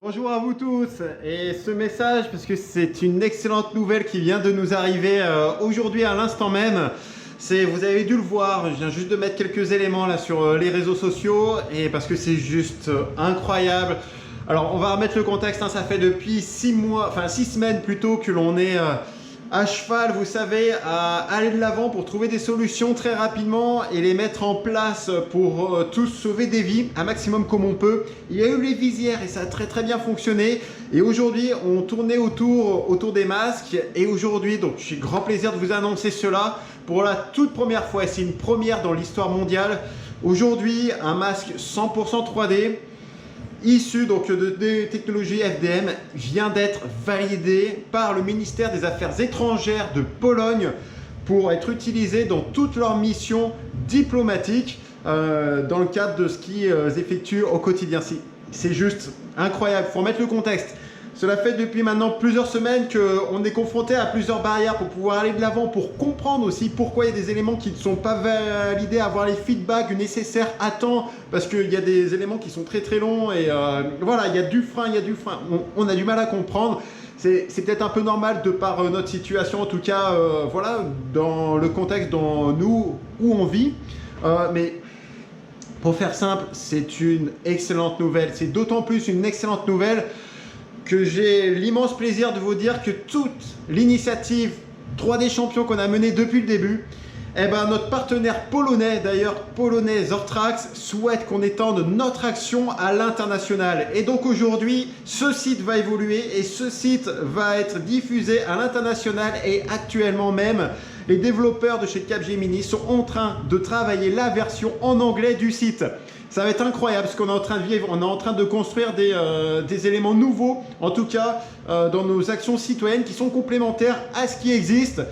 Bonjour à vous tous, et ce message parce que c'est une excellente nouvelle qui vient de nous arriver aujourd'hui à l'instant même. Vous avez dû le voir, je viens juste de mettre quelques éléments là sur les réseaux sociaux et parce que c'est juste incroyable. Alors on va remettre le contexte, hein, ça fait depuis 6 semaines plutôt que l'on est à cheval, vous savez, à aller de l'avant pour trouver des solutions très rapidement et les mettre en place pour tous sauver des vies, un maximum comme on peut. Il y a eu les visières et ça a très bien fonctionné. Et aujourd'hui, on tournait autour des masques. Et aujourd'hui, donc j'ai grand plaisir de vous annoncer cela pour la toute première fois. C'est une première dans l'histoire mondiale. Aujourd'hui, un masque 100% 3D. Issu donc de technologies FDM vient d'être validé par le ministère des Affaires étrangères de Pologne pour être utilisé dans toutes leurs missions diplomatiques dans le cadre de ce qu'ils effectuent au quotidien. C'est juste incroyable, il faut remettre le contexte. Cela fait depuis maintenant plusieurs semaines qu'on est confronté à plusieurs barrières pour pouvoir aller de l'avant, pour comprendre aussi pourquoi il y a des éléments qui ne sont pas validés, avoir les feedbacks nécessaires à temps, parce qu'il y a des éléments qui sont très longs et voilà, il y a du frein. On a du mal à comprendre. C'est peut-être un peu normal de par notre situation, en tout cas, voilà, dans le contexte dans nous où on vit. Mais pour faire simple, c'est une excellente nouvelle. C'est d'autant plus une excellente nouvelle que j'ai l'immense plaisir de vous dire que toute l'initiative 3D Champion qu'on a menée depuis le début, eh ben, notre partenaire polonais, d'ailleurs polonais Zortrax, souhaite qu'on étende notre action à l'international. Et donc aujourd'hui, ce site va évoluer et ce site va être diffusé à l'international et actuellement même, les développeurs de chez Capgemini sont en train de travailler la version en anglais du site. Ça va être incroyable ce qu'on est en train de vivre. On est en train de construire des éléments nouveaux, en tout cas dans nos actions citoyennes qui sont complémentaires à ce qui existe.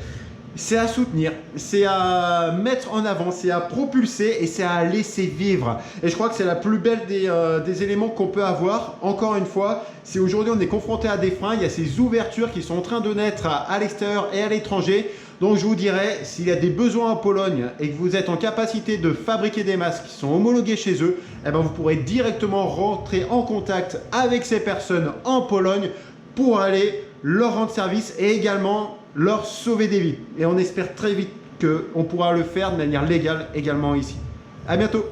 C'est à soutenir, c'est à mettre en avant, c'est à propulser et c'est à laisser vivre. Et je crois que c'est la plus belle des éléments qu'on peut avoir. Encore une fois, si aujourd'hui on est confronté à des freins, il y a ces ouvertures qui sont en train de naître à l'extérieur et à l'étranger. Donc je vous dirais, s'il y a des besoins en Pologne et que vous êtes en capacité de fabriquer des masques qui sont homologués chez eux, eh ben vous pourrez directement rentrer en contact avec ces personnes en Pologne pour aller leur rendre service et également leur sauver des vies. Et on espère très vite qu'on pourra le faire de manière légale également ici. À bientôt!